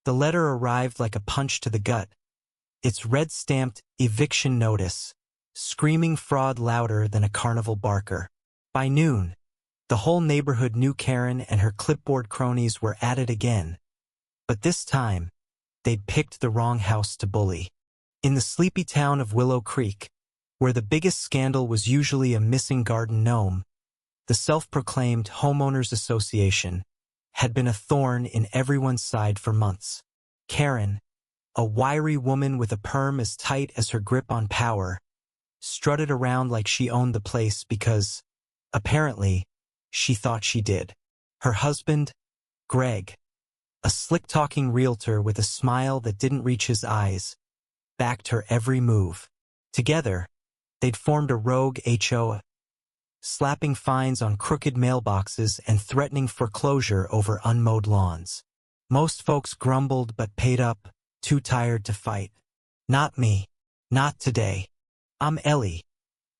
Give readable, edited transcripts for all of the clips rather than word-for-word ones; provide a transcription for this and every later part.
The letter arrived like a punch to the gut, its red-stamped eviction notice, screaming fraud louder than a carnival barker. By noon, the whole neighborhood knew Karen and her clipboard cronies were at it again. But this time, they'd picked the wrong house to bully. In the sleepy town of Willow Creek, where the biggest scandal was usually a missing garden gnome, the self-proclaimed Homeowners Association had been a thorn in everyone's side for months. Karen, a wiry woman with a perm as tight as her grip on power, strutted around like she owned the place because, apparently, she thought she did. Her husband, Greg, a slick-talking realtor with a smile that didn't reach his eyes, backed her every move. Together, they'd formed a rogue HOA, slapping fines on crooked mailboxes and threatening foreclosure over unmowed lawns. Most folks grumbled but paid up, too tired to fight. Not me. Not today. I'm Ellie,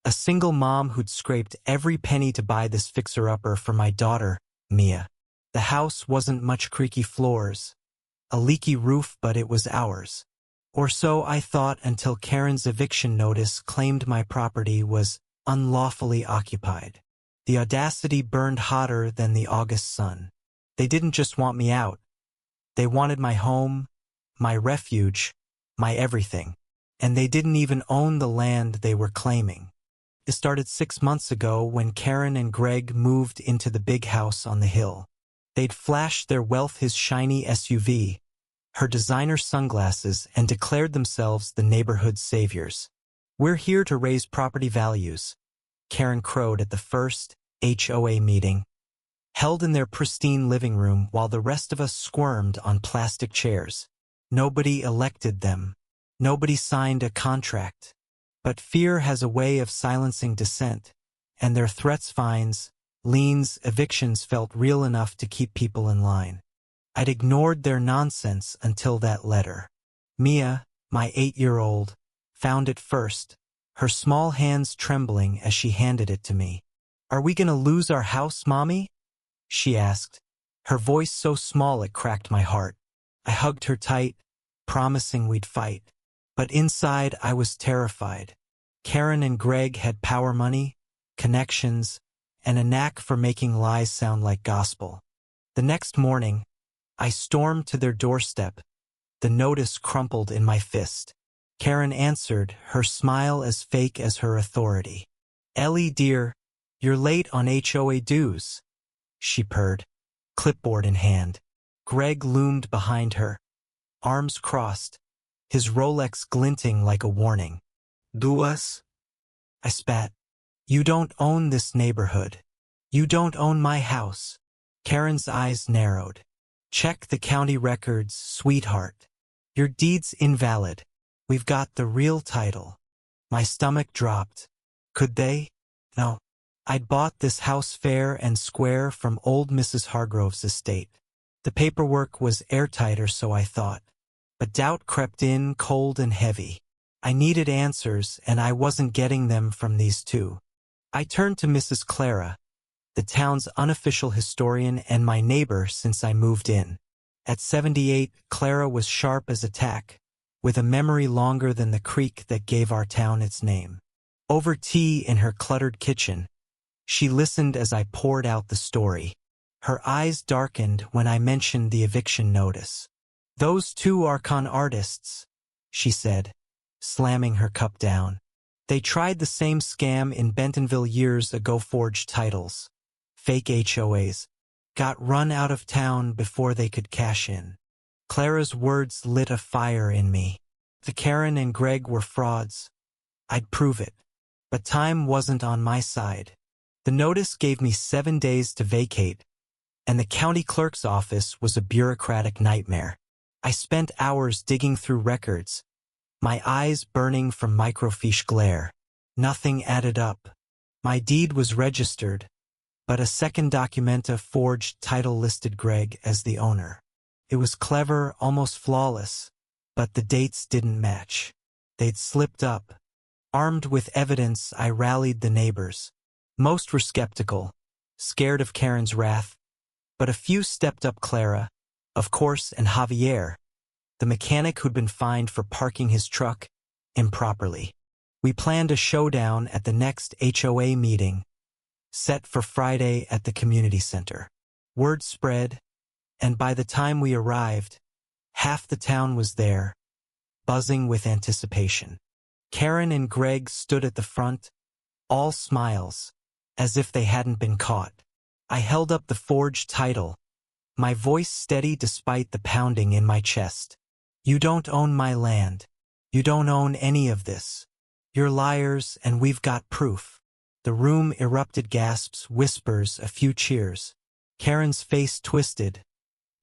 a single mom who'd scraped every penny to buy this fixer-upper for my daughter, Mia. The house wasn't much creaky floors, a leaky roof, but it was ours. Or so I thought until Karen's eviction notice claimed my property was unlawfully occupied. The audacity burned hotter than the August sun. They didn't just want me out. They wanted my home, my refuge, my everything. And they didn't even own the land they were claiming. It started 6 months ago when Karen and Greg moved into the big house on the hill. They'd flashed their wealth, his shiny SUV, her designer sunglasses, and declared themselves the neighborhood's saviors. "We're here to raise property values," Karen crowed at the first HOA meeting, held in their pristine living room while the rest of us squirmed on plastic chairs. Nobody elected them. Nobody signed a contract. But fear has a way of silencing dissent, and their threats, fines, liens, evictions felt real enough to keep people in line. I'd ignored their nonsense until that letter. Mia, my 8-year-old, found it first, her small hands trembling as she handed it to me. "Are we gonna lose our house, Mommy?" she asked, her voice so small it cracked my heart. I hugged her tight, promising we'd fight. But inside I was terrified. Karen and Greg had power, money, connections, and a knack for making lies sound like gospel. The next morning, I stormed to their doorstep, the notice crumpled in my fist. Karen answered, her smile as fake as her authority. "Ellie, dear, you're late on HOA dues," she purred, clipboard in hand. Greg loomed behind her, arms crossed, his Rolex glinting like a warning. "Duas?" I spat. "You don't own this neighborhood. You don't own my house." Karen's eyes narrowed. "Check the county records, sweetheart. Your deed's invalid. We've got the real title." My stomach dropped. Could they? No. I'd bought this house fair and square from old Mrs. Hargrove's estate. The paperwork was airtight, or so I thought. But doubt crept in, cold and heavy. I needed answers, and I wasn't getting them from these two. I turned to Mrs. Clara, the town's unofficial historian and my neighbor since I moved in. At 78, Clara was sharp as a tack, with a memory longer than the creek that gave our town its name. Over tea in her cluttered kitchen, she listened as I poured out the story. Her eyes darkened when I mentioned the eviction notice. "Those two are con artists," she said, slamming her cup down. "They tried the same scam in Bentonville years ago, forged titles, fake HOAs, got run out of town before they could cash in." Clara's words lit a fire in me. The Karen and Greg were frauds. I'd prove it. But time wasn't on my side. The notice gave me 7 days to vacate, and the county clerk's office was a bureaucratic nightmare. I spent hours digging through records, my eyes burning from microfiche glare. Nothing added up. My deed was registered, but a second documenta forged title listed Greg as the owner. It was clever, almost flawless, but the dates didn't match. They'd slipped up. Armed with evidence, I rallied the neighbors. Most were skeptical, scared of Karen's wrath, but a few stepped up. Clara, of course, and Javier, the mechanic who'd been fined for parking his truck improperly. We planned a showdown at the next HOA meeting, set for Friday at the community center. Word spread, and by the time we arrived, half the town was there, buzzing with anticipation. Karen and Greg stood at the front, all smiles, as if they hadn't been caught. I held up the forged title, my voice steady despite the pounding in my chest. You don't own my land. You don't own any of this. You're liars, and we've got proof. The room erupted gasps, whispers, a few cheers. Karen's face twisted,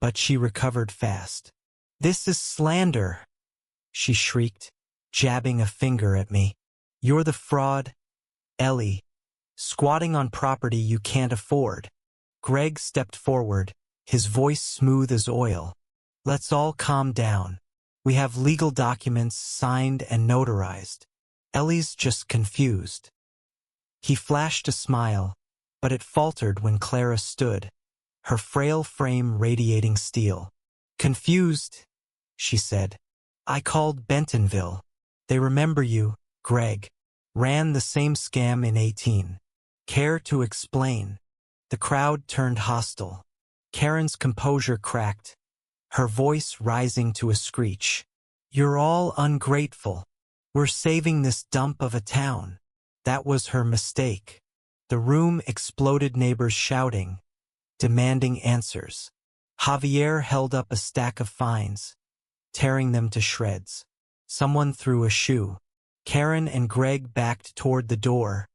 but she recovered fast. This is slander, she shrieked, jabbing a finger at me. You're the fraud, Ellie, squatting on property you can't afford. Greg stepped forward, his voice smooth as oil. Let's all calm down. We have legal documents signed and notarized. Ellie's just confused. He flashed a smile, but it faltered when Clara stood, her frail frame radiating steel. Confused, she said. I called Bentonville. They remember you, Greg. Ran the same scam in 18. Care to explain? The crowd turned hostile. Karen's composure cracked, her voice rising to a screech. You're all ungrateful. We're saving this dump of a town. That was her mistake. The room exploded, neighbors shouting, demanding answers. Javier held up a stack of fines, tearing them to shreds. Someone threw a shoe. Karen and Greg backed toward the door,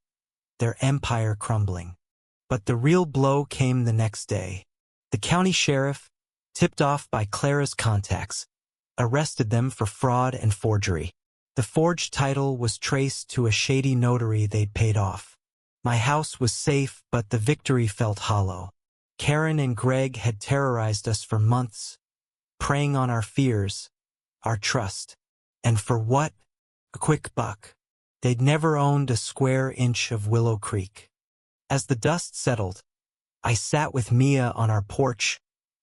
their empire crumbling. But the real blow came the next day. The county sheriff, tipped off by Clara's contacts, arrested them for fraud and forgery. The forged title was traced to a shady notary they'd paid off. My house was safe, but the victory felt hollow. Karen and Greg had terrorized us for months, preying on our fears, our trust. And for what? A quick buck. They'd never owned a square inch of Willow Creek. As the dust settled, I sat with Mia on our porch,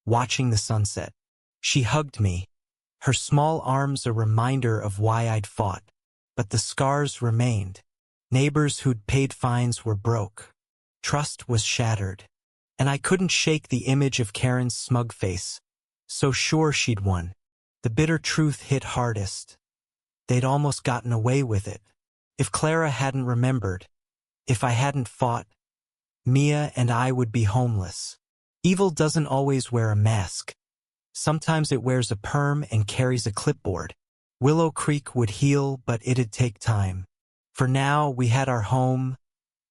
watching the sunset. She hugged me, her small arms a reminder of why I'd fought. But the scars remained. Neighbors who'd paid fines were broke. Trust was shattered. And I couldn't shake the image of Karen's smug face, so sure she'd won. The bitter truth hit hardest. They'd almost gotten away with it. If Clara hadn't remembered, if I hadn't fought, Mia and I would be homeless. Evil doesn't always wear a mask. Sometimes it wears a perm and carries a clipboard. Willow Creek would heal, but it'd take time. For now, we had our home,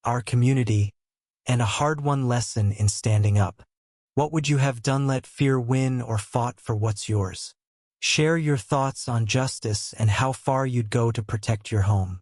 our community, and a hard-won lesson in standing up. What would you have done? Let fear win or fought for what's yours? Share your thoughts on justice and how far you'd go to protect your home.